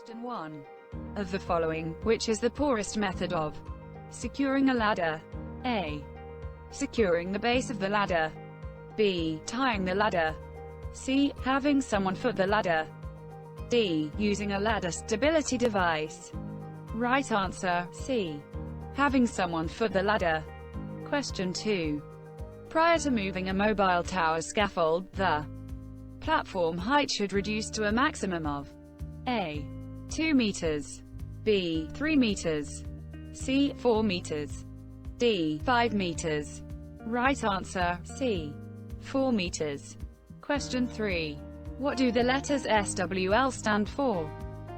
Question 1. Of the following, which is the poorest method of securing a ladder? A. Securing the base of the ladder. B. Tying the ladder. C. Having someone foot the ladder. D. Using a ladder stability device. Right answer, C. Having someone foot the ladder. Question 2. Prior to moving a mobile tower scaffold, the platform height should reduce to a maximum of A. 2 meters. B. 3 meters. C. 4 meters. D. 5 meters. Right answer, C. 4 meters. Question 3. What do the letters SWL stand for?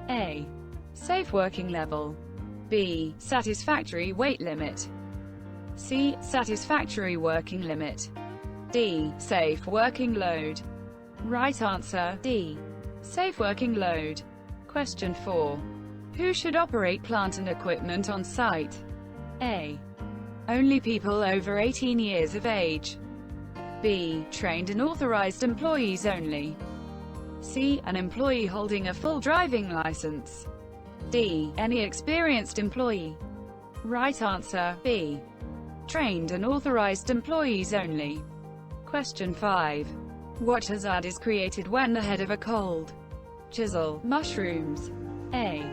A. Safe working level. B. Satisfactory weight limit. C. Satisfactory working limit. D. Safe working load. Right answer, D. Safe working load. Question 4. Who should operate plant and equipment on site? A. Only people over 18 years of age. B. Trained and authorized employees only. C. An employee holding a full driving license. D. Any experienced employee. Right answer, B. Trained and authorized employees only. Question 5. What hazard is created when the head of a cold chisel mushrooms? A.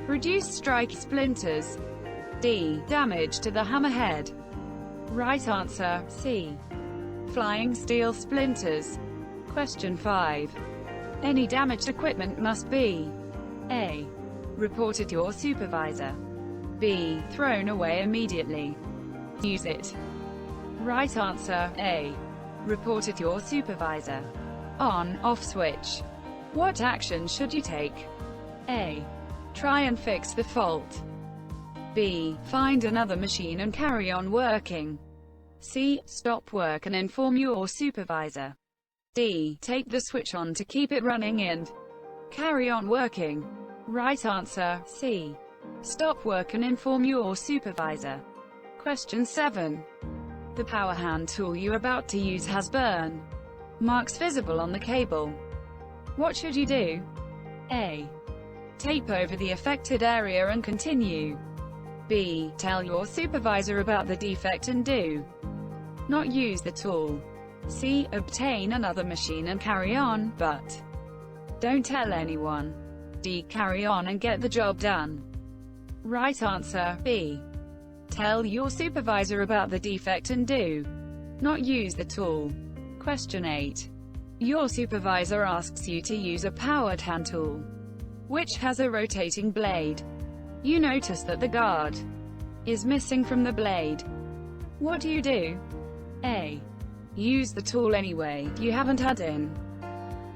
Reduced strike splinters. D. Damage to the hammerhead. Right answer, C. Flying steel splinters. Question 5. Any damaged equipment must be A. Reported to your supervisor. B. Thrown away immediately. Use it. Right answer, A. Reported to your supervisor. On/off switch. What action should you take? A. Try and fix the fault. B. Find another machine and carry on working. C. Stop work and inform your supervisor. D. Take the switch on to keep it running and carry on working. Right answer, C. Stop work and inform your supervisor. Question 7. The power hand tool you're about to use has burn marks visible on the cable. What should you do? A. Tape over the affected area and continue. B. Tell your supervisor about the defect and do not use the tool. C. Obtain another machine and carry on, but don't tell anyone. D. Carry on and get the job done. Right answer, B. Tell your supervisor about the defect and do not use the tool. Question 8. Your supervisor asks you to use a powered hand tool, which has a rotating blade. You notice that the guard is missing from the blade. What do you do? A. Use the tool anyway, you haven't had an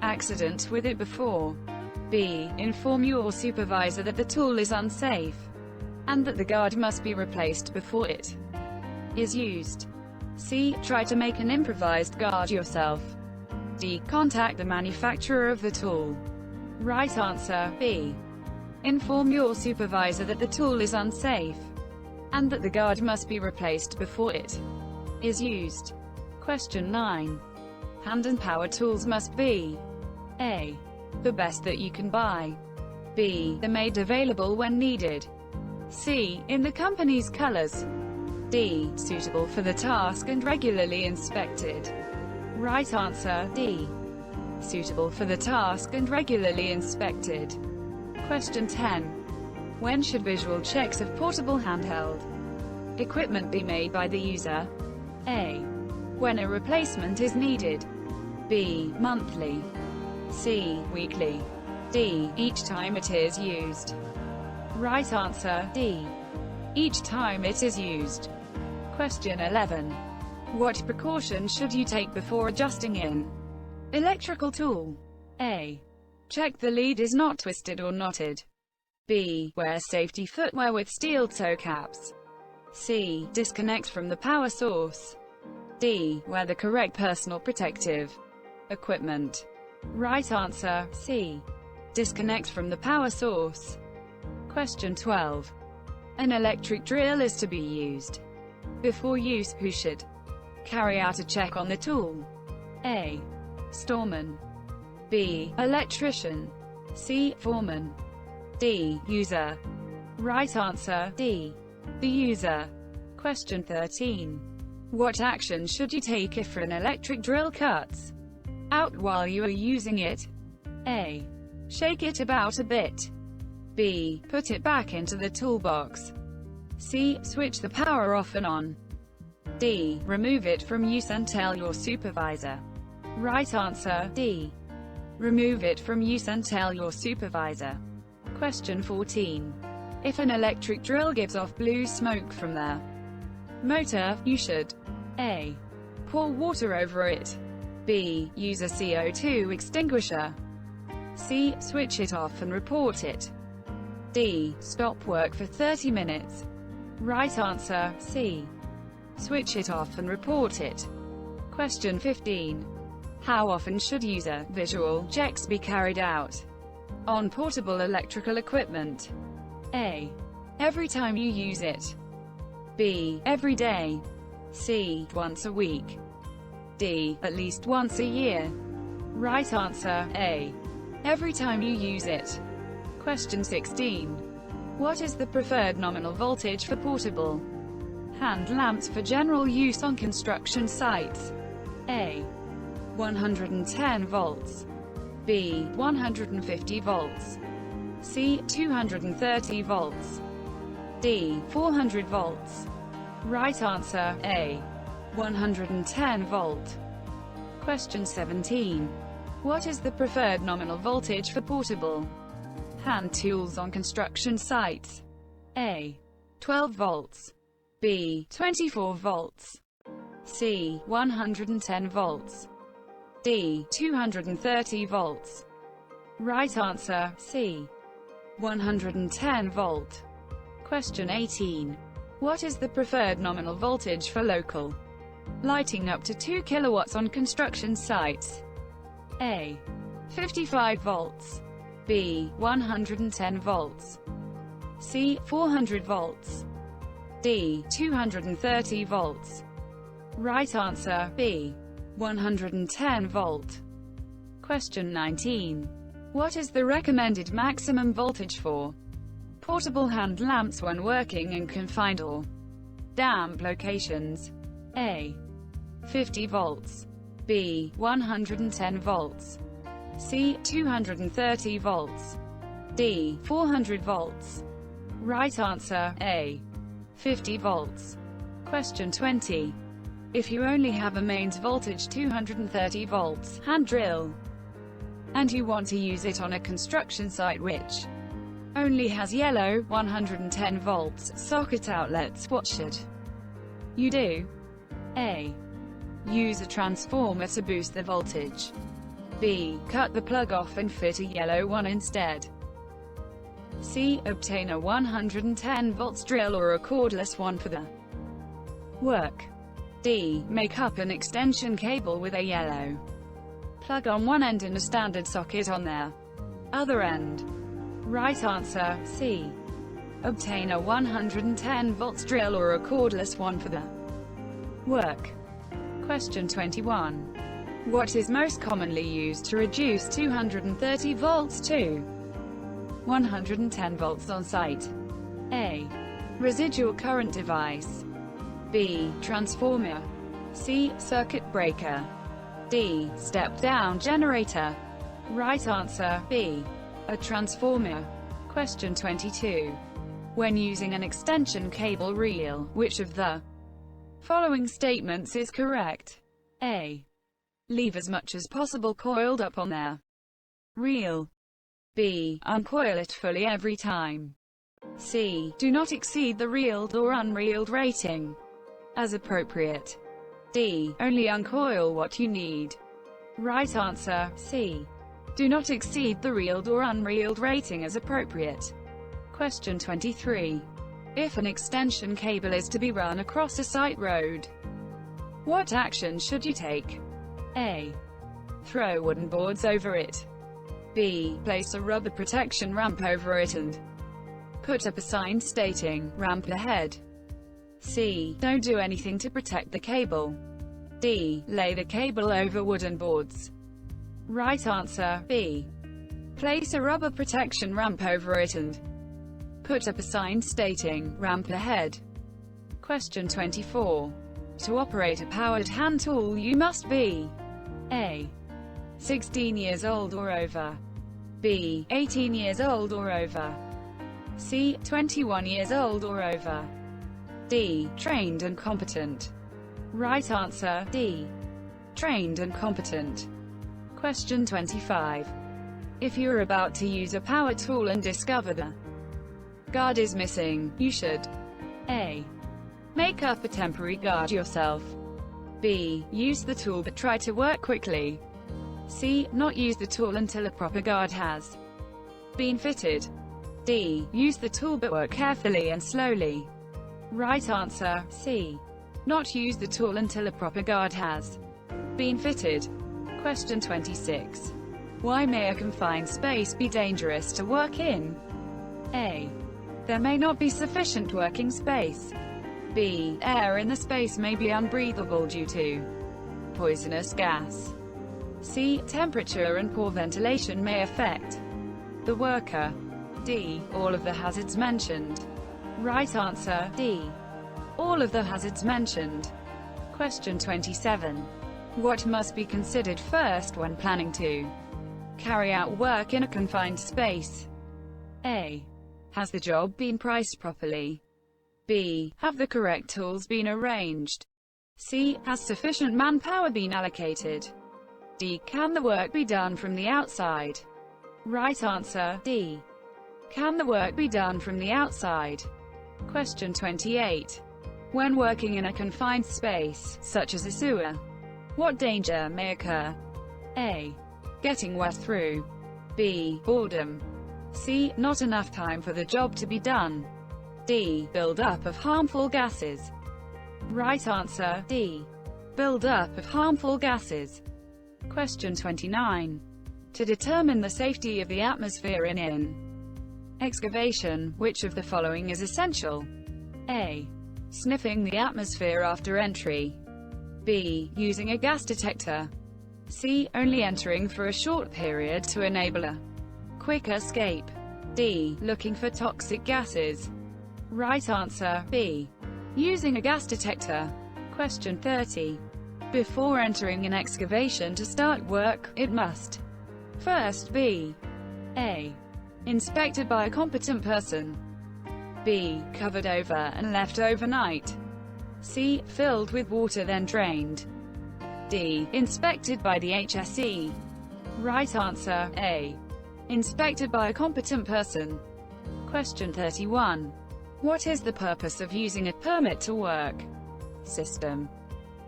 accident with it before. B. Inform your supervisor that the tool is unsafe, and that the guard must be replaced before it is used. C. Try to make an improvised guard yourself. D. Contact the manufacturer of the tool. Right answer, B. Inform your supervisor that the tool is unsafe, and that the guard must be replaced before it is used. Question 9. Hand and power tools must be A. The best that you can buy. B. The made available when needed. C. In the company's colors. D. Suitable for the task and regularly inspected. Right answer, D. Suitable for the task and regularly inspected. Question 10. When should visual checks of portable handheld equipment be made by the user? A. When a replacement is needed. B. Monthly. C. Weekly. D. Each time it is used. Right answer, D. Each time it is used. Question 11. What precautions should you take before adjusting an electrical tool? A. Check the lead is not twisted or knotted. B. Wear safety footwear with steel toe caps. C. Disconnect from the power source. D. Wear the correct personal protective equipment. Right answer, C. Disconnect from the power source. Question 12. An electric drill is to be used. Before use, who should carry out a check on the tool? A. Storeman. B. Electrician. C. Foreman. D. User. Right answer, D. The user. Question 13. What action should you take if an electric drill cuts out while you are using it? A. Shake it about a bit. B. Put it back into the toolbox. C. Switch the power off and on. D. Remove it from use and tell your supervisor. Right answer, D. Remove it from use and tell your supervisor. Question 14. If an electric drill gives off blue smoke from the motor, you should A. Pour water over it. B. Use a CO2 extinguisher. C. Switch it off and report it. D. Stop work for 30 minutes. Right answer, C. Switch it off and report it. Question 15. How often should user visual checks be carried out on portable electrical equipment? A. Every time you use it. B. Every day. C. Once a week. D. At least once a year. Right answer, A. Every time you use it. Question 16. What is the preferred nominal voltage for portable hand lamps for general use on construction sites? A. 110 volts. B. 150 volts. C. 230 volts. D. 400 volts. Right answer, A. 110 volt. Question 17. What is the preferred nominal voltage for portable hand tools on construction sites? A. 12 volts. B. 24 volts. C. 110 volts. D. 230 volts. Right answer, C. 110 volt. Question 18. What is the preferred nominal voltage for local lighting up to 2 kilowatts on construction sites? A. 55 volts. B. 110 volts. C. 400 volts. D. 230 volts. Right answer, B. 110 volt. Question 19. What is the recommended maximum voltage for portable hand lamps when working in confined or damp locations? A. 50 volts. B. 110 volts. C. 230 volts. D. 400 volts. Right answer, A. 50 volts. Question 20. If you only have a mains voltage 230 volts hand drill, and you want to use it on a construction site which only has yellow 110 volts socket outlets, what should you do? A. Use a transformer to boost the voltage. B. Cut the plug off and fit a yellow one instead. C. Obtain a 110 volts drill or a cordless one for the work. D. Make up an extension cable with a yellow plug on one end and a standard socket on their other end. Right answer, C. Obtain a 110 volts drill or a cordless one for the work. Question 21. What is most commonly used to reduce 230 volts to 110 volts on site? A. Residual current device. B. Transformer. C. Circuit breaker. D. Step-down generator. Right answer, B. A transformer. Question 22. When using an extension cable reel, which of the following statements is correct? A. Leave as much as possible coiled up on their reel. B. Uncoil it fully every time. C. Do not exceed the reeled or unreeled rating as appropriate. D. Only uncoil what you need. Right answer, C. Do not exceed the reeled or unreeled rating as appropriate. Question 23. If an extension cable is to be run across a site road, what action should you take? A. Throw wooden boards over it. B. Place a rubber protection ramp over it and put up a sign stating, "Ramp ahead." C. Don't do anything to protect the cable. D. Lay the cable over wooden boards. Right answer, B. Place a rubber protection ramp over it and put up a sign stating, "Ramp ahead." Question 24. To operate a powered hand tool you must be A. 16 years old or over. B. 18 years old or over. C. 21 years old or over. D. Trained and competent. Right answer, D. Trained and competent. Question 25. If you're about to use a power tool and discover the guard is missing, you should A. Make up a temporary guard yourself. B. Use the tool but try to work quickly. C. Not use the tool until a proper guard has been fitted. D. Use the tool but work carefully and slowly. Right answer, C. Not use the tool until a proper guard has been fitted. Question 26. Why may a confined space be dangerous to work in? A. There may not be sufficient working space. B. Air in the space may be unbreathable due to poisonous gas. C. Temperature and poor ventilation may affect the worker. D. All of the hazards mentioned. Right answer, D. All of the hazards mentioned. Question 27. What must be considered first when planning to carry out work in a confined space? A. Has the job been priced properly? B. Have the correct tools been arranged? C. Has sufficient manpower been allocated? D. Can the work be done from the outside? Right answer, D. Can the work be done from the outside? Question 28. When working in a confined space, such as a sewer, what danger may occur? A. Getting wet through. B. Boredom. C. Not enough time for the job to be done. D. Build-up of harmful gases. Right answer, D. Build-up of harmful gases. Question 29. To determine the safety of the atmosphere in an excavation, which of the following is essential? A. Sniffing the atmosphere after entry. B. Using a gas detector. C. Only entering for a short period to enable a quick escape. D. Looking for toxic gases. Right answer, B. Using a gas detector. Question 30. Before entering an excavation to start work, it must first be A. Inspected by a competent person. B. Covered over and left overnight. C. Filled with water then drained. D. Inspected by the HSE. Right answer, A. Inspected by a competent person. Question 31. What is the purpose of using a permit to work system?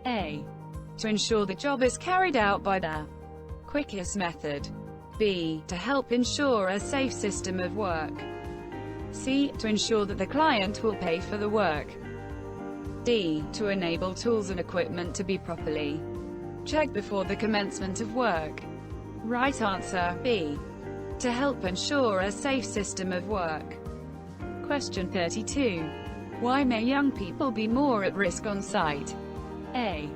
A. To ensure the job is carried out by the quickest method. B. To help ensure a safe system of work. C. To ensure that the client will pay for the work. D. To enable tools and equipment to be properly checked before the commencement of work. Right answer, B. To help ensure a safe system of work. Question 32. Why may young people be more at risk on site? A.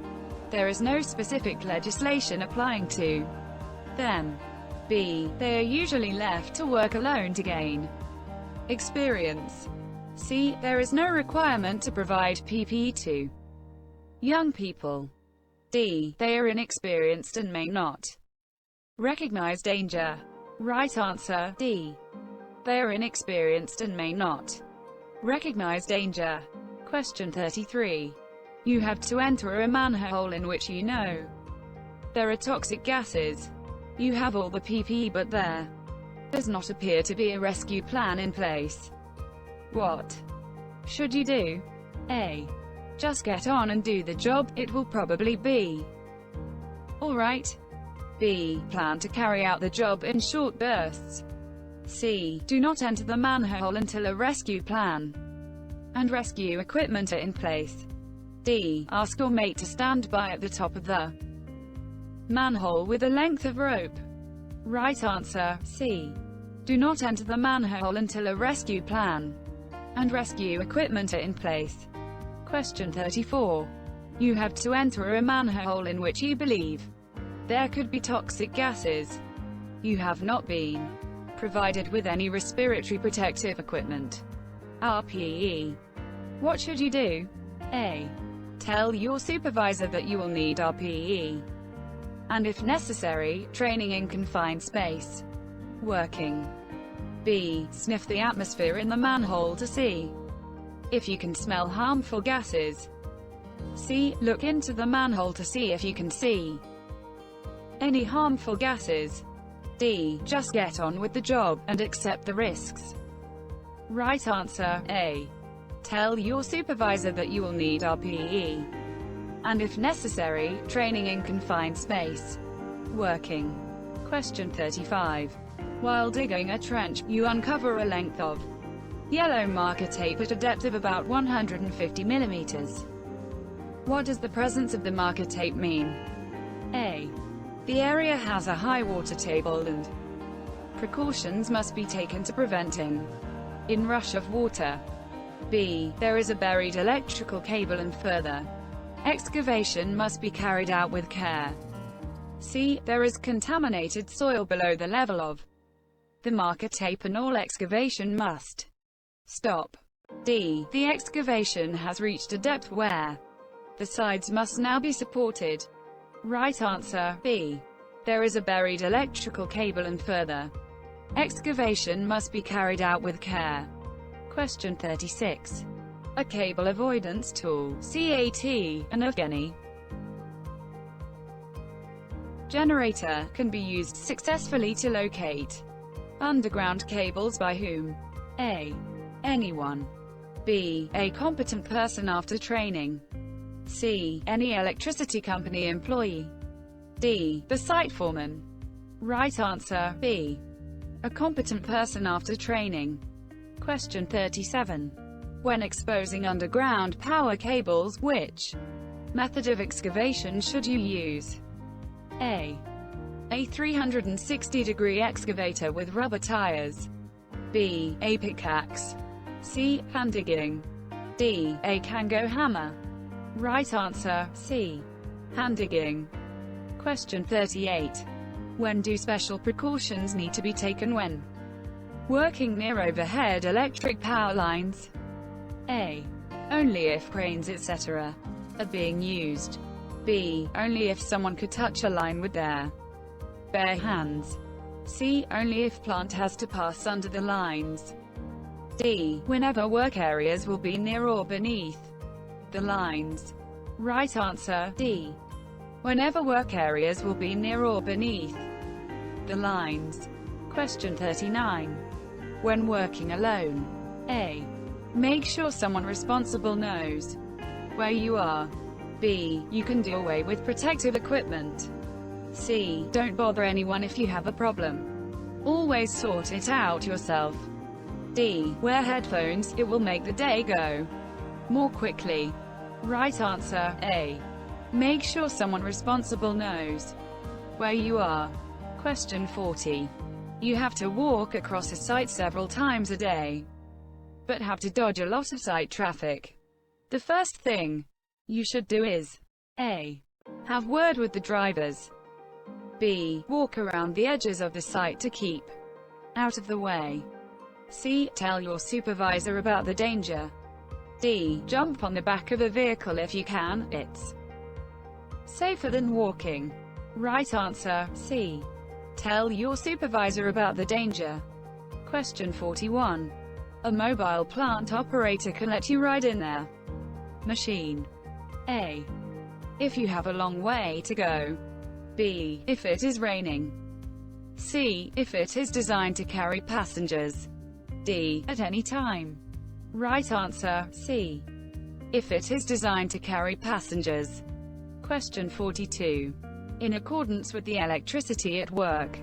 There is no specific legislation applying to them. B. They are usually left to work alone to gain experience. C. There is no requirement to provide PPE to young people. D. They are inexperienced and may not recognize danger. Right answer, D. They are inexperienced and may not recognize danger. Question 33. You have to enter a manhole in which you know there are toxic gases. You have all the PPE but there does not appear to be a rescue plan in place. What should you do? A. Just get on and do the job, it will probably be alright. B. Plan to carry out the job in short bursts. C. Do not enter the manhole until a rescue plan and rescue equipment are in place. D. Ask your mate to stand by at the top of the manhole with a length of rope. Right answer, C. Do not enter the manhole until a rescue plan and rescue equipment are in place. Question 34. You have to enter a manhole in which you believe there could be toxic gases. You have not been provided with any respiratory protective equipment. RPE. What should you do? A. Tell your supervisor that you will need RPE. And if necessary, training in confined space. Working. B. Sniff the atmosphere in the manhole to see if you can smell harmful gases. C. Look into the manhole to see if you can see any harmful gases. D. Just get on with the job, and accept the risks. Right answer, A. Tell your supervisor that you will need RPE. And if necessary, training in confined space. Working. Question 35. While digging a trench, you uncover a length of yellow marker tape at a depth of about 150 millimeters. What does the presence of the marker tape mean? A. The area has a high water table and precautions must be taken to preventing inrush of water. B. There is a buried electrical cable and further excavation must be carried out with care. C. There is contaminated soil below the level of the marker tape and all excavation must stop. D. The excavation has reached a depth where the sides must now be supported. Right answer, B. There is a buried electrical cable and further excavation must be carried out with care. Question 36. A cable avoidance tool, CAT, an Afghani generator, can be used successfully to locate underground cables by whom? A. Anyone. B. A competent person after training. C. Any electricity company employee. D. The site foreman. Right answer, B. A competent person after training. Question 37. When exposing underground power cables, which method of excavation should you use? A. A 360-degree excavator with rubber tires. B. A pickaxe. C. Hand digging. D. A Kango hammer. Right answer, C. Hand digging. Question 38. When do special precautions need to be taken when working near overhead electric power lines? A. Only if cranes etc. are being used. B. Only if someone could touch a line with their bare hands. C. Only if plant has to pass under the lines. D. Whenever work areas will be near or beneath the lines. Right answer, D. Whenever work areas will be near or beneath the lines. Question 39. When working alone. A. Make sure someone responsible knows where you are. B. You can do away with protective equipment. C. Don't bother anyone if you have a problem. Always sort it out yourself. D. Wear headphones, it will make the day go more quickly. Right answer, A. Make sure someone responsible knows where you are. Question 40. You have to walk across a site several times a day, but have to dodge a lot of site traffic. The first thing you should do is A. Have word with the drivers. B. Walk around the edges of the site to keep out of the way. C. Tell your supervisor about the danger. D. Jump on the back of a vehicle if you can, it's safer than walking. Right answer, C. Tell your supervisor about the danger. Question 41. A mobile plant operator can let you ride in their machine. A. If you have a long way to go. B. If it is raining. C. If it is designed to carry passengers. D. At any time. Right answer, C. If it is designed to carry passengers. Question 42. In accordance with the electricity at work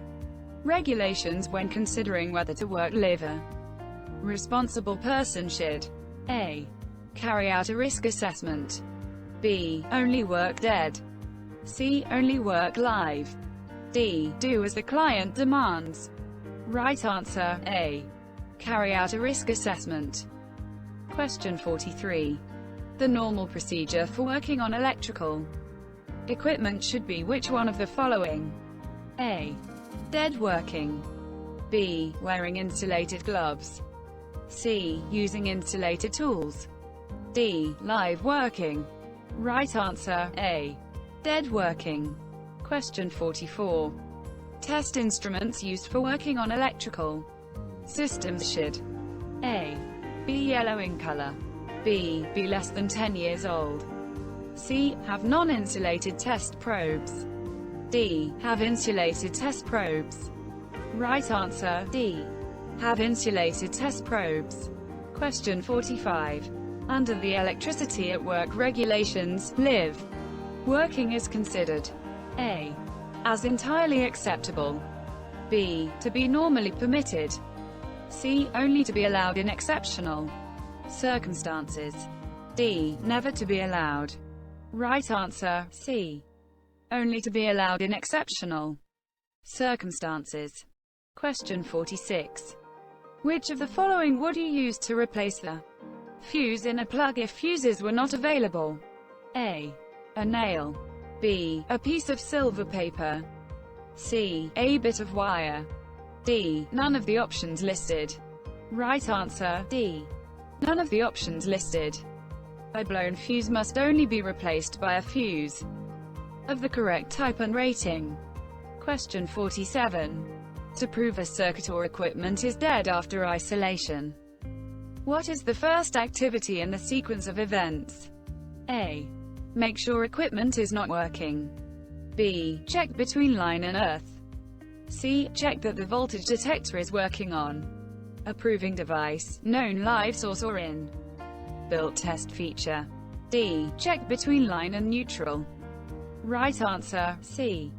regulations when considering whether to work live, a responsible person should A. Carry out a risk assessment. B. Only work dead. C. Only work live. D. Do as the client demands. Right answer, A. Carry out a risk assessment. Question 43. The normal procedure for working on electrical equipment should be which one of the following? A. Dead working. B. Wearing insulated gloves. C. Using insulated tools. D. Live working. Right answer, A. Dead working. Question 44. Test instruments used for working on electrical systems should A. Be yellow in color. B. Be less than 10 years old. C. Have non-insulated test probes. D. Have insulated test probes. Right answer, D. Have insulated test probes. Question 45. Under the Electricity at Work regulations, live working is considered A. As entirely acceptable. B. To be normally permitted. C. Only to be allowed in exceptional circumstances. D. Never to be allowed. Right answer, C. Only to be allowed in exceptional circumstances. Question 46. Which of the following would you use to replace the fuse in a plug if fuses were not available? A. A nail. B. A piece of silver paper. C. A bit of wire. D. None of the options listed. Right answer, D. None of the options listed. A blown fuse must only be replaced by a fuse of the correct type and rating. Question 47. To prove a circuit or equipment is dead after isolation, what is the first activity in the sequence of events? A. Make sure equipment is not working. B. Check between line and earth. C. Check that the voltage detector is working on a proving device, known live source or in built test feature. D. Check between line and neutral. Right answer, C.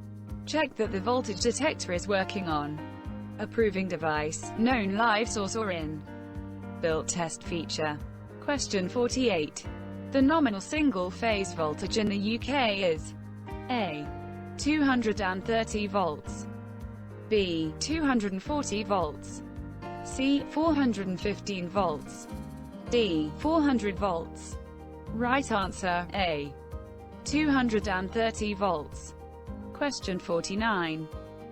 Check that the voltage detector is working on a proving device, known live source or in built test feature. Question 48. The nominal single-phase voltage in the UK is A. 230 volts. B. 240 volts. C. 415 volts. D. 400 volts. Right answer, A. 230 volts. Question 49.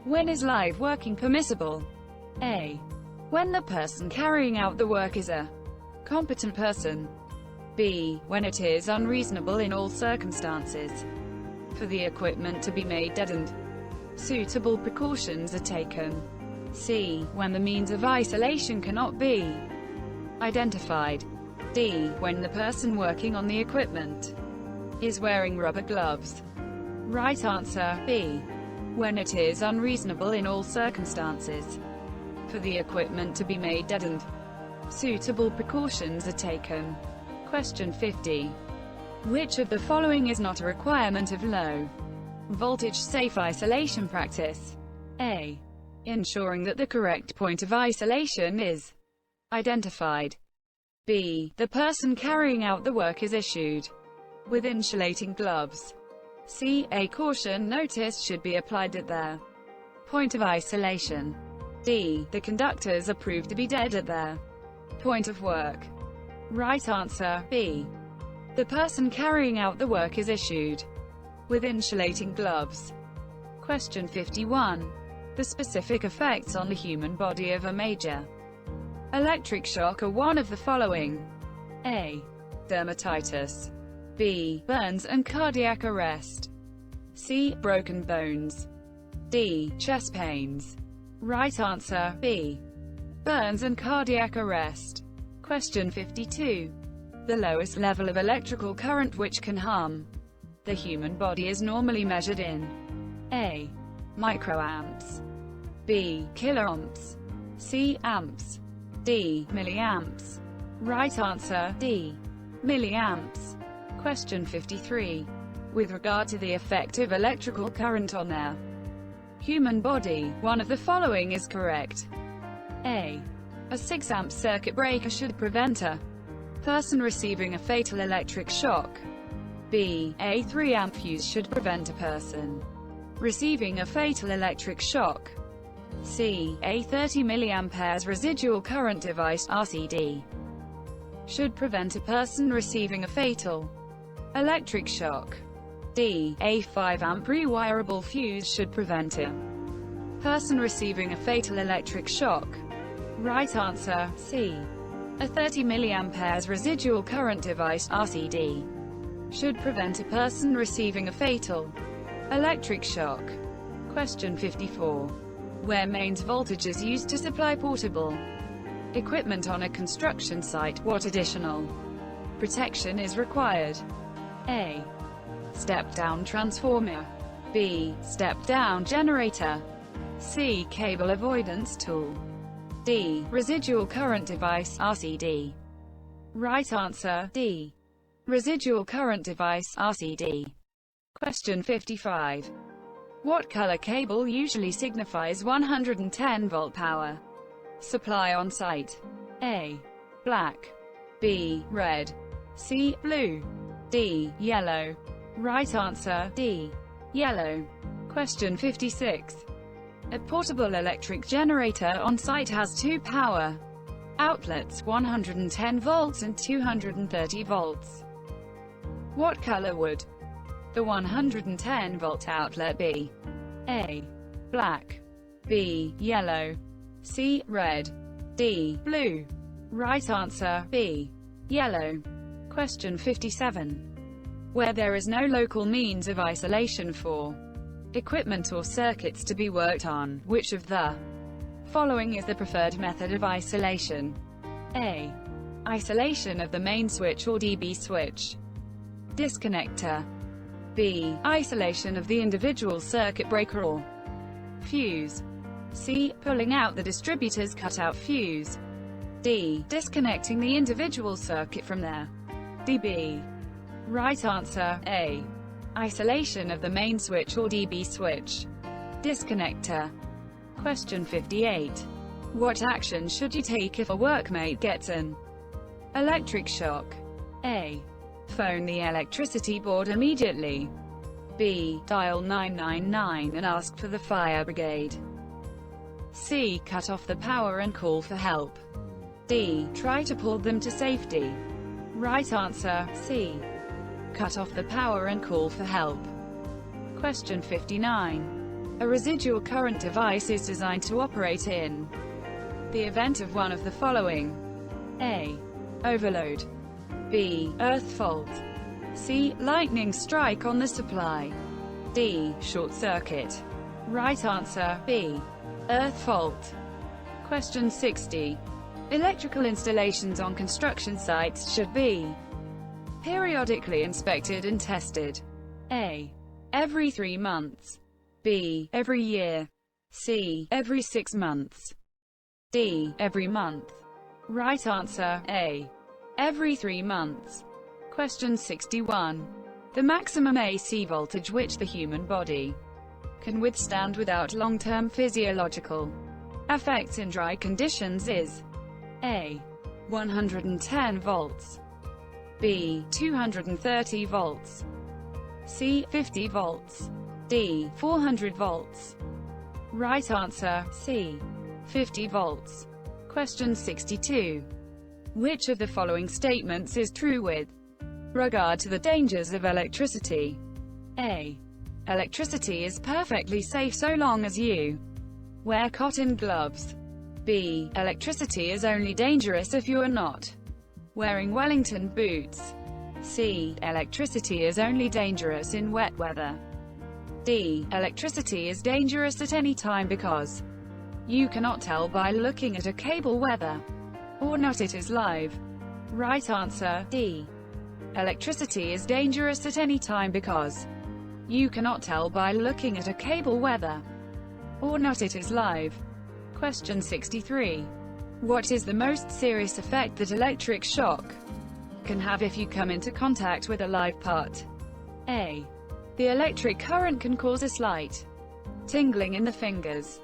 When is live working permissible? A. When the person carrying out the work is a competent person. B. When it is unreasonable in all circumstances for the equipment to be made dead and suitable precautions are taken. C. When the means of isolation cannot be identified. D. When the person working on the equipment is wearing rubber gloves. Right answer, B. When it is unreasonable in all circumstances for the equipment to be made dead and suitable precautions are taken. Question 50. Which of the following is not a requirement of low voltage safe isolation practice? A. Ensuring that the correct point of isolation is identified. B. The person carrying out the work is issued with insulating gloves. C. A caution notice should be applied at their point of isolation. D. The conductors are proved to be dead at their point of work. Right answer, B. The person carrying out the work is issued with insulating gloves. Question 51. The specific effects on the human body of a major electric shock are one of the following. A. Dermatitis. B. Burns and cardiac arrest. C. Broken bones. D. Chest pains. Right answer, B. Burns and cardiac arrest. Question 52. The lowest level of electrical current which can harm the human body is normally measured in A. Microamps. B. Kiloamps. C. Amps. D. Milliamps. Right answer, D. Milliamps. Question 53. With regard to the effective electrical current on the human body, one of the following is correct. A. A 6-amp circuit breaker should prevent a person receiving a fatal electric shock. B. A 3-amp fuse should prevent a person receiving a fatal electric shock. C. A 30 mA residual current device (RCD) should prevent a person receiving a fatal electric shock. D. A 5-amp rewirable fuse should prevent a Person receiving a fatal electric shock. Right answer, C. A 30 mA residual current device, RCD, should prevent a person receiving a fatal electric shock. Question 54. Where mains voltage is used to supply portable equipment on a construction site, what additional protection is required? A. Step-down transformer. B. Step-down generator. C. Cable avoidance tool. D. Residual current device, RCD. Right answer, D. Residual current device, RCD. Question 55. What color cable usually signifies 110 volt power supply on site? A. Black. B. Red. C. Blue. D. Yellow. Right answer, D. Yellow. Question 56. A portable electric generator on site has two power outlets, 110 volts and 230 volts. What color would the 110 volt outlet be? A. Black. B. Yellow. C. Red. D. Blue. Right answer, B. Yellow. Question 57. Where there is no local means of isolation for equipment or circuits to be worked on, which of the following is the preferred method of isolation? A. Isolation of the main switch or DB switch. Disconnector. B. Isolation of the individual circuit breaker or fuse. C. Pulling out the distributor's cutout fuse. D. Disconnecting the individual circuit from their DB. Right answer, A. Isolation of the main switch or DB switch. Disconnector. Question 58. What action should you take if a workmate gets an electric shock? A. Phone the electricity board immediately. B. Dial 999 and ask for the fire brigade. C. Cut off the power and call for help. D. Try to pull them to safety. Right answer, C. Cut off the power and call for help. Question 59. A residual current device is designed to operate in the event of one of the following. A. Overload. B. Earth fault. C. Lightning strike on the supply. D. Short circuit. Right answer, B. Earth fault. Question 60. Electrical installations on construction sites should be periodically inspected and tested. A. Every 3 months. B. Every year. C. Every 6 months. D. Every month. Right answer, A. Every 3 months. Question 61. The maximum AC voltage which the human body can withstand without long-term physiological effects in dry conditions is A. 110 volts. B. 230 volts. C. 50 volts. D. 400 volts. Right answer, C. 50 volts. Question 62. Which of the following statements is true with regard to the dangers of electricity? A. Electricity is perfectly safe so long as you wear cotton gloves. B. Electricity is only dangerous if you are not wearing Wellington boots. C. Electricity is only dangerous in wet weather. D. Electricity is dangerous at any time because you cannot tell by looking at a cable whether or not it is live. Right answer, D. Electricity is dangerous at any time because you cannot tell by looking at a cable whether or not it is live. Question 63. What is the most serious effect that electric shock can have if you come into contact with a live part? A. The electric current can cause a slight tingling in the fingers.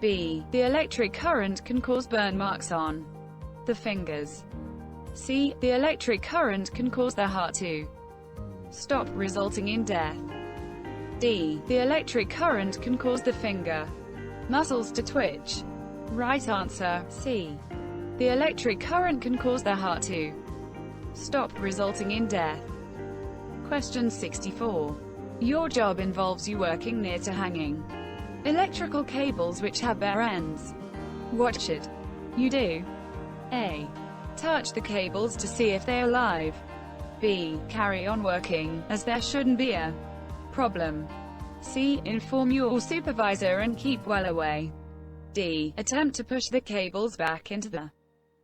B. The electric current can cause burn marks on the fingers. C. The electric current can cause the heart to stop, resulting in death. D. The electric current can cause the finger muscles to twitch. Right answer, C. The electric current can cause the heart to stop, resulting in death. Question 64. Your job involves you working near to hanging Electrical cables which have bare ends. What should you do? A. Touch the cables to see if they're live. B. Carry on working, as there shouldn't be a problem. C. Inform your supervisor and keep well away. D. Attempt to push the cables back into the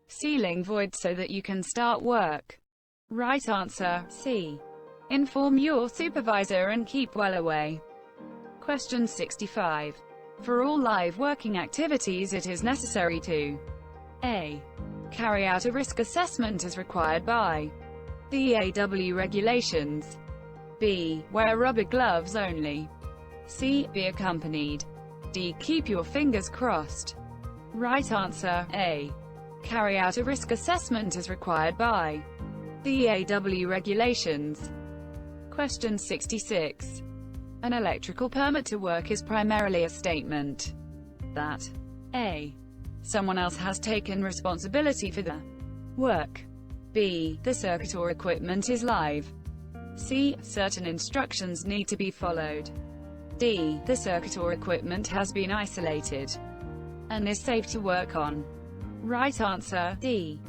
ceiling void so that you can start work. Right answer, C. Inform your supervisor and keep well away. Question 65. For all live working activities it is necessary to A. Carry out a risk assessment as required by the EAW regulations. B. Wear rubber gloves only. C. Be accompanied. D. Keep your fingers crossed. Right answer, A. Carry out a risk assessment as required by the EAW regulations. Question 66. An electrical permit to work is primarily a statement that A. Someone else has taken responsibility for the work. B. The circuit or equipment is live. C. Certain instructions need to be followed. D. The circuit or equipment has been isolated and is safe to work on. Right answer, D.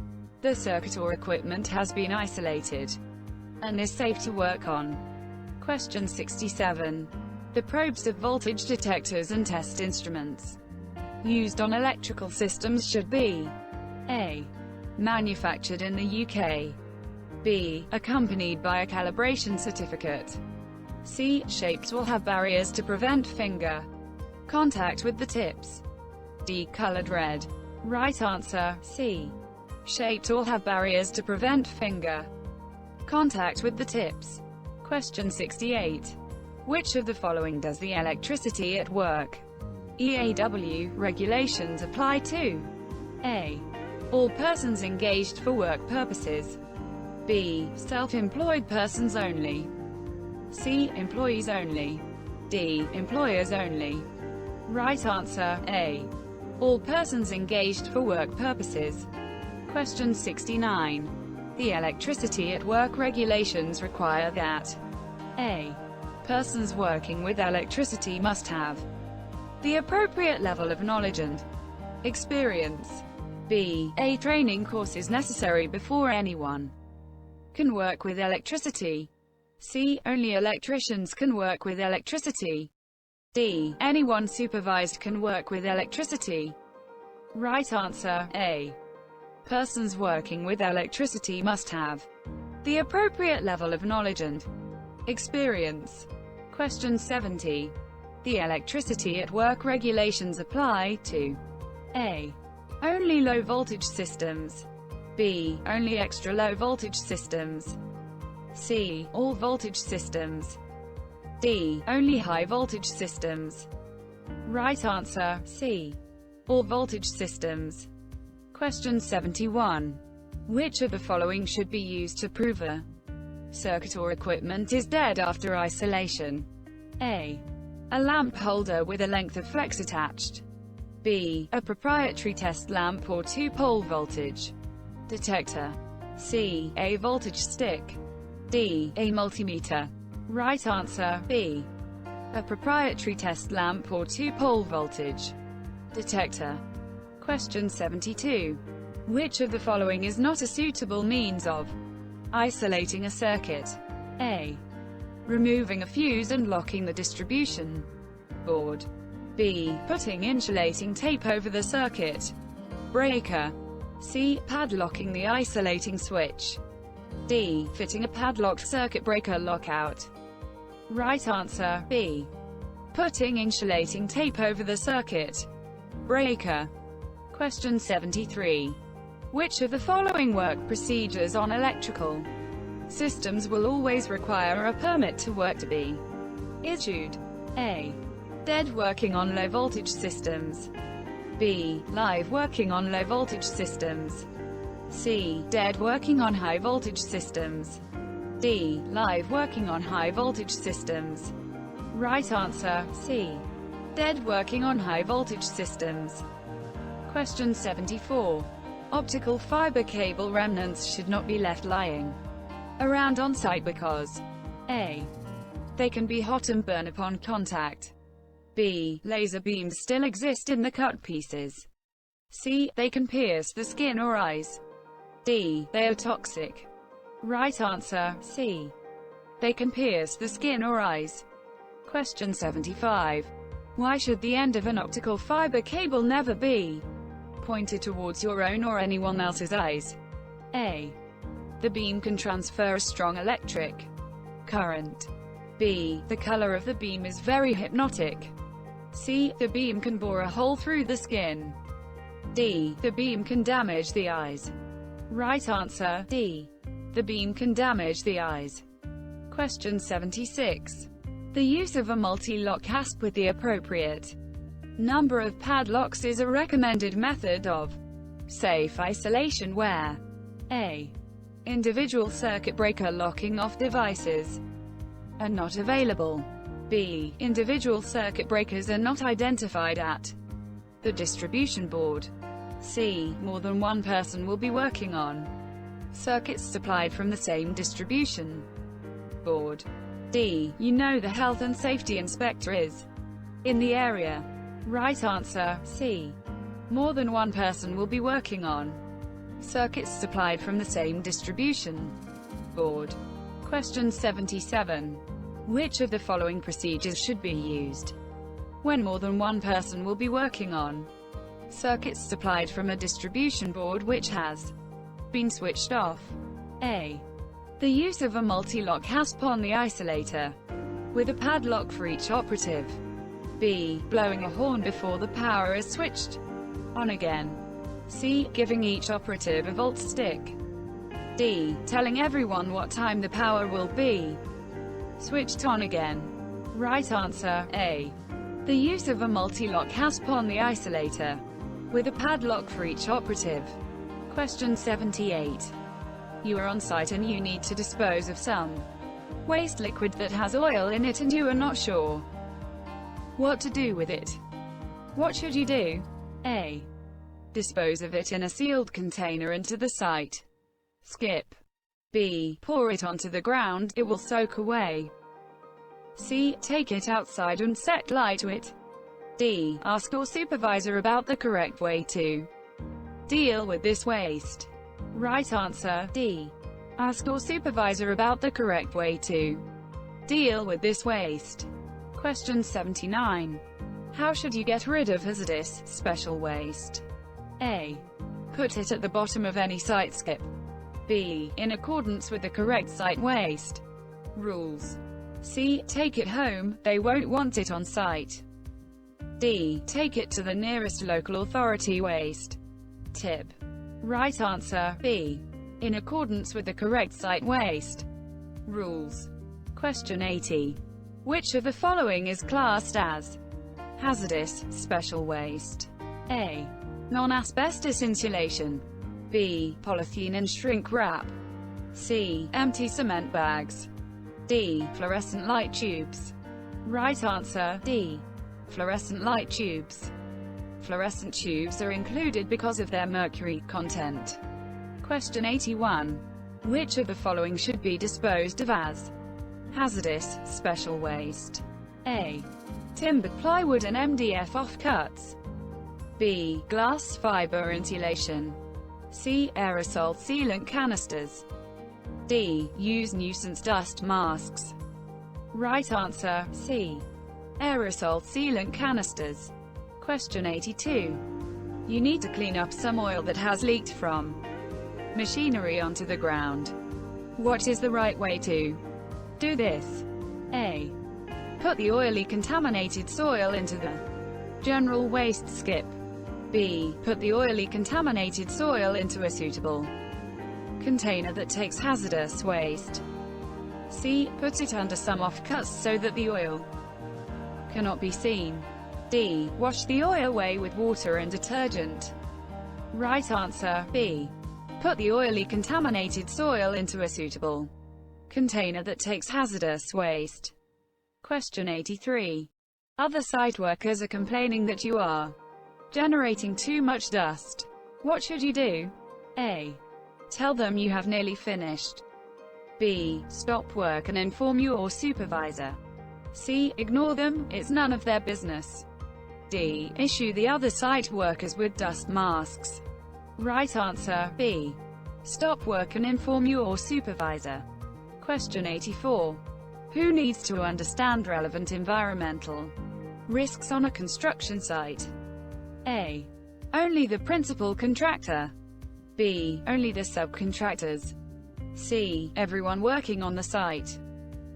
The circuit or equipment has been isolated and is safe to work on. Question 67. The probes of voltage detectors and test instruments used on electrical systems should be A. Manufactured in the UK. B. Accompanied by a calibration certificate. C. Shaped will have barriers to prevent finger contact with the tips. D. Colored red. Right answer, C. Shaped will have barriers to prevent finger contact with the tips. Question 68. Which of the following does the electricity at work EAW regulations apply to? A. All persons engaged for work purposes. B. Self-employed persons only. C. Employees only. D. Employers only. Right answer, A. All persons engaged for work purposes. Question 69. The electricity at work regulations require that A. Persons working with electricity must have the appropriate level of knowledge and experience. B. A training course is necessary before anyone can work with electricity. C. Only electricians can work with electricity. D. Anyone supervised can work with electricity. Right answer, A. Persons working with electricity must have the appropriate level of knowledge and experience. Question 70. The electricity at work regulations apply to A. Only low voltage systems. B. Only extra low voltage systems. C. All voltage systems. D. Only high voltage systems. Right answer, C. All voltage systems. Question 71. Which of the following should be used to prove a circuit or equipment is dead after isolation? A. A lamp holder with a length of flex attached. B. A proprietary test lamp or two-pole voltage detector. C. A voltage stick. D. A multimeter. Right answer, B. A proprietary test lamp or two-pole voltage detector. Question 72. Which of the following is not a suitable means of isolating a circuit? A. Removing a fuse and locking the distribution board. B. Putting insulating tape over the circuit breaker. C. Padlocking the isolating switch. D. Fitting a padlocked circuit breaker lockout. Right answer, B. Putting insulating tape over the circuit breaker. Question 73. Which of the following work procedures on electrical systems will always require a permit to work to be issued? A. Dead working on low voltage systems. B. Live working on low voltage systems. C. Dead working on high voltage systems. D. Live working on high voltage systems. Right answer, C. Dead working on high voltage systems. Question 74. Optical fiber cable remnants should not be left lying around on site because A. They can be hot and burn upon contact. B. Laser beams still exist in the cut pieces. C. They can pierce the skin or eyes. D. They are toxic. Right answer, C. They can pierce the skin or eyes. Question 75. Why should the end of an optical fiber cable never be pointed towards your own or anyone else's eyes? A. The beam can transfer a strong electric current. B. The color of the beam is very hypnotic. C. The beam can bore a hole through the skin. D. The beam can damage the eyes. Right answer, D. The beam can damage the eyes. Question 76. The use of a multi-lock hasp with the appropriate number of padlocks is a recommended method of safe isolation where A. Individual circuit breaker locking off devices are not available. B. Individual circuit breakers are not identified at the distribution board. C. More than one person will be working on circuits supplied from the same distribution board. D. You know the health and safety inspector is in the area. Right answer, C. More than one person will be working on circuits supplied from the same distribution board. Question 77. Which of the following procedures should be used when more than one person will be working on circuits supplied from a distribution board which has been switched off? A. The use of a multi-lock hasp on the isolator with a padlock for each operative. B. Blowing a horn before the power is switched on again. C. Giving each operative a volt stick. D. Telling everyone what time the power will be switched on again. Right answer, A. The use of a multi-lock hasp on the isolator with a padlock for each operative. Question 78. You are on site and you need to dispose of some waste liquid that has oil in it and you are not sure what to do with it. What should you do? A. Dispose of it in a sealed container into the site. Skip. B. Pour it onto the ground, it will soak away. C. Take it outside and set light to it. D. Ask your supervisor about the correct way to deal with this waste. Right answer, D. Ask your supervisor about the correct way to deal with this waste. Question 79. How should you get rid of hazardous, special waste? A. Put it at the bottom of any site skip. B. In accordance with the correct site waste rules. C. Take it home, they won't want it on site. D. Take it to the nearest local authority waste tip. Right answer, B. In accordance with the correct site waste rules. Question 80. Which of the following is classed as hazardous, special waste? A. Non-asbestos insulation. B. Polythene and shrink wrap. C. Empty cement bags. D. Fluorescent light tubes. Right answer, D. Fluorescent light tubes. Fluorescent tubes are included because of their mercury content. Question 81. Which of the following should be disposed of as hazardous, special waste? A. Timber, plywood and MDF offcuts. B. Glass fiber insulation. C. Aerosol sealant canisters. D. Use nuisance dust masks. Right answer, C. Aerosol sealant canisters. Question 82. You need to clean up some oil that has leaked from machinery onto the ground. What is the right way to do this? A. Put the oily contaminated soil into the general waste skip. B. Put the oily contaminated soil into a suitable container that takes hazardous waste. C. Put it under some offcuts so that the oil cannot be seen. D. Wash the oil away with water and detergent. Right answer, B. Put the oily contaminated soil into a suitable container that takes hazardous waste. Question 83. Other site workers are complaining that you are generating too much dust. What should you do? A. Tell them you have nearly finished. B. Stop work and inform your supervisor. C. Ignore them, it's none of their business. D. Issue the other site workers with dust masks. Right answer, B. Stop work and inform your supervisor. Question 84. Who needs to understand relevant environmental risks on a construction site? A. Only the principal contractor. B. Only the subcontractors. C. Everyone working on the site.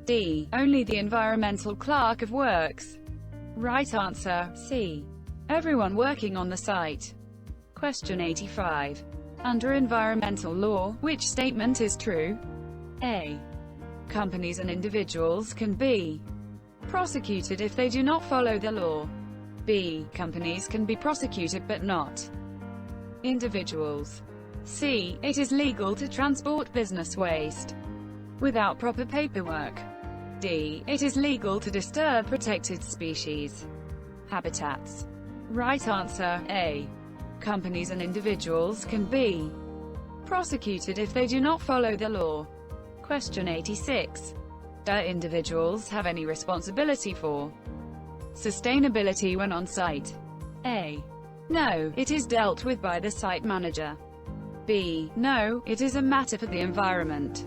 D. Only the environmental clerk of works. Right answer, C. Everyone working on the site. Question 85. Under environmental law, which statement is true? A. Companies and individuals can be prosecuted if they do not follow the law. B. Companies can be prosecuted but not individuals. C. It is legal to transport business waste without proper paperwork. D. It is legal to disturb protected species habitats. Right answer, A. Companies and individuals can be prosecuted if they do not follow the law. Question 86. Do individuals have any responsibility for sustainability when on site? A. No, it is dealt with by the site manager. B. No, it is a matter for the Environment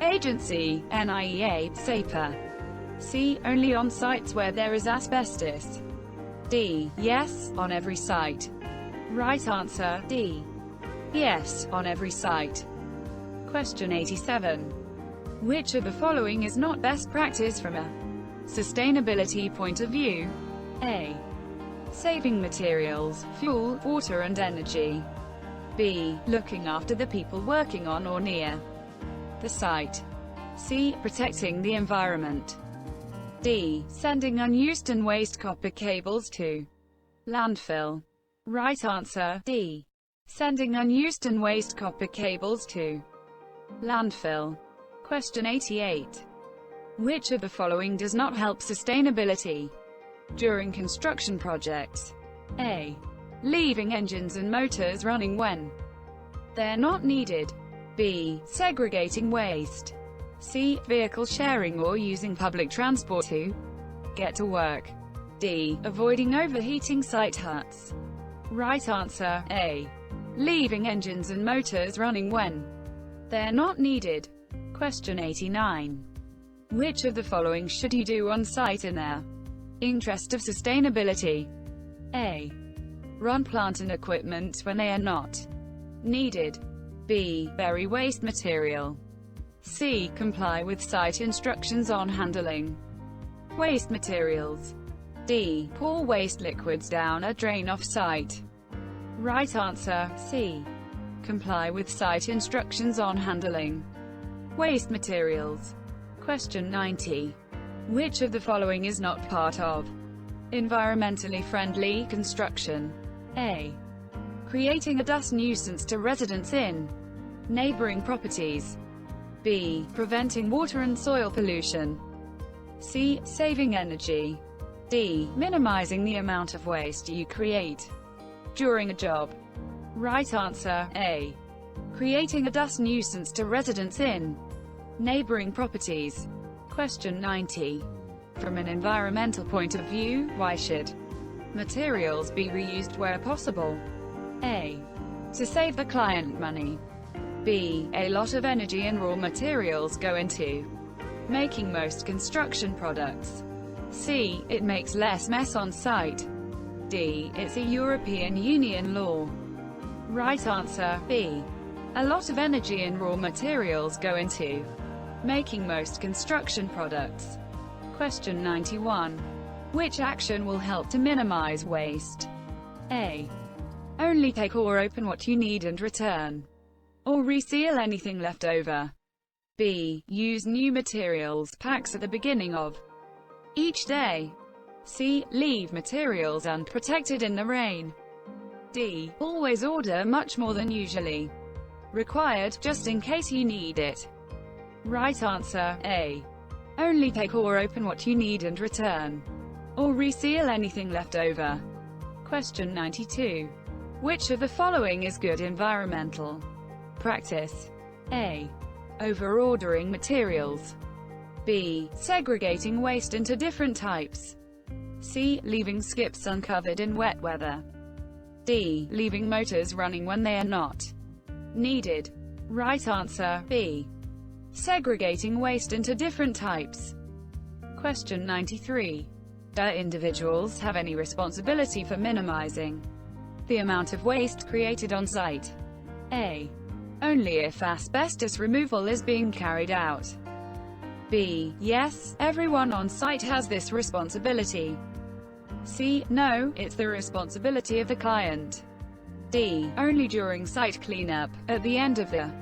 Agency, NIEA, SAPA. C. Only on sites where there is asbestos. D. Yes, on every site. Right answer, D. Yes, on every site. Question 87. Which of the following is not best practice from a sustainability point of view? A. Saving materials, fuel, water and energy. B. Looking after the people working on or near the site. C. Protecting the environment. D. Sending unused and waste copper cables to landfill. Right answer, D. Sending unused and waste copper cables to landfill. Question 88. Which of the following does not help sustainability during construction projects? A. Leaving engines and motors running when they're not needed. B. Segregating waste. C. Vehicle sharing or using public transport to get to work. D. Avoiding overheating site huts. Right answer, A. Leaving engines and motors running when they're not needed. Question 89. Which of the following should you do on site in the interest of sustainability? A. Run plant and equipment when they are not needed. B. Bury waste material. C. Comply with site instructions on handling waste materials. D. Pour waste liquids down a drain off-site. Right answer, C. Comply with site instructions on handling waste materials. Question 90. Which of the following is not part of environmentally friendly construction? A. Creating a dust nuisance to residents in neighboring properties. B. Preventing water and soil pollution. C. Saving energy. D. Minimizing the amount of waste you create during a job. Right answer, A. Creating a dust nuisance to residents in neighboring properties. Question 90. From an environmental point of view, why should materials be reused where possible? A. To save the client money. B. A lot of energy and raw materials go into making most construction products. C. It makes less mess on site. D. It's a European Union law. Right answer, B. A lot of energy and raw materials go into making most construction products. Question 91. Which action will help to minimize waste? A. Only take or open what you need and return or reseal anything left over. B. Use new materials packs at the beginning of each day. C. Leave materials unprotected in the rain. D. Always order much more than usually required, just in case you need it. Right answer, A. Only take or open what you need and return or reseal anything left over. Question 92. Which of the following is good environmental practice? A. Over-ordering materials. B. Segregating waste into different types. C. Leaving skips uncovered in wet weather. D. Leaving motors running when they are not needed. Right answer, B. Segregating waste into different types. Question 93. Do individuals have any responsibility for minimizing the amount of waste created on site? A. Only if asbestos removal is being carried out. B. Yes, everyone on site has this responsibility. C. No, it's the responsibility of the client. D. Only during site cleanup, at the end of the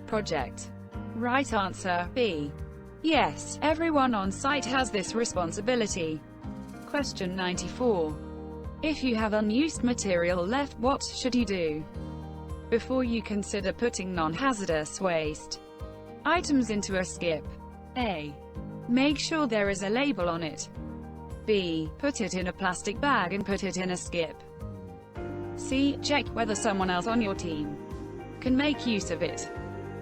project. Right answer, B. Yes, everyone on site has this responsibility. Question 94. If you have unused material left, what should you do before you consider putting non-hazardous waste items into a skip? A. Make sure there is a label on it. B. Put it in a plastic bag and put it in a skip. C. Check whether someone else on your team can make use of it.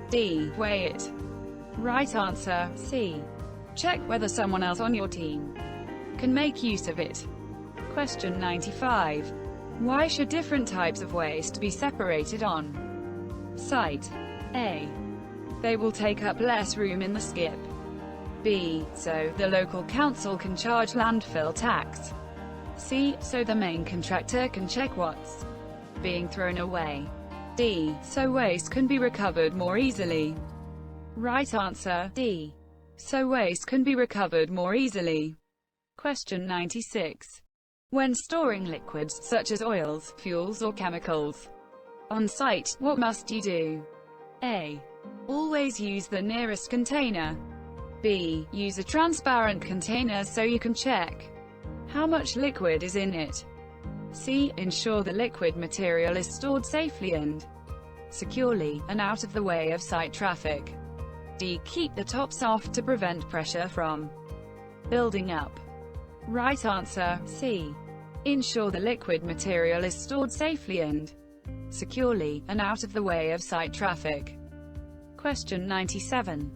D. Weigh it. Right answer, C. Check whether someone else on your team can make use of it. Question 95. Why should different types of waste be separated on site? A. They will take up less room in the skip. B. So the local council can charge landfill tax. C. So the main contractor can check what's being thrown away. D. So waste can be recovered more easily. Right answer, D. So waste can be recovered more easily. Question 96. When storing liquids, such as oils, fuels or chemicals, on site, what must you do? A. Always use the nearest container. B. Use a transparent container so you can check how much liquid is in it. C. Ensure the liquid material is stored safely and securely, and out of the way of site traffic. D. Keep the tops off to prevent pressure from building up. Right answer, C. Ensure the liquid material is stored safely and securely, and out of the way of site traffic. Question 97.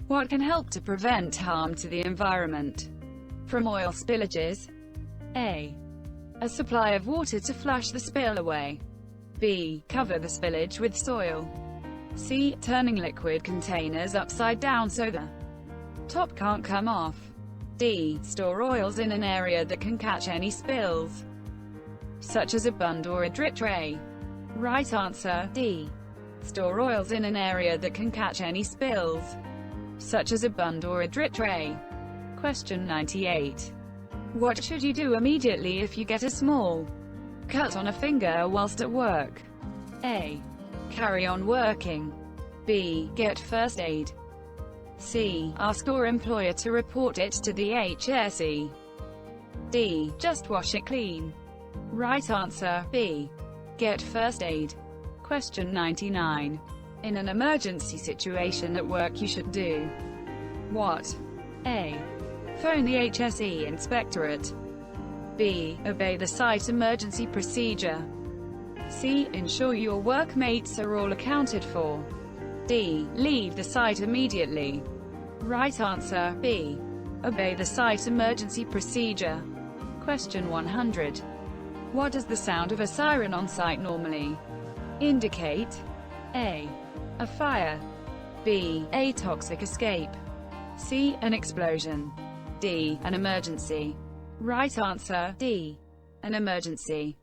What can help to prevent harm to the environment from oil spillages? A. A supply of water to flush the spill away. B. Cover the spillage with soil. C. Turning liquid containers upside down so the top can't come off. D. Store oils in an area that can catch any spills, such as a bund or a drip tray. Right answer, D. Store oils in an area that can catch any spills, such as a bund or a drip tray. Question 98. What should you do immediately if you get a small cut on a finger whilst at work? A. Carry on working. B. Get first aid. C. Ask your employer to report it to the HSE. D. Just wash it clean. Right answer, B. Get first aid. Question 99. In an emergency situation at work, you should do what? A. Phone the HSE inspectorate. B. Obey the site emergency procedure. C. Ensure your workmates are all accounted for. D. Leave the site immediately. Right answer, B. Obey the site emergency procedure. Question 100. What does the sound of a siren on site normally indicate? A. A fire. B. A toxic escape. C. An explosion. D. An emergency. Right answer, D. An emergency.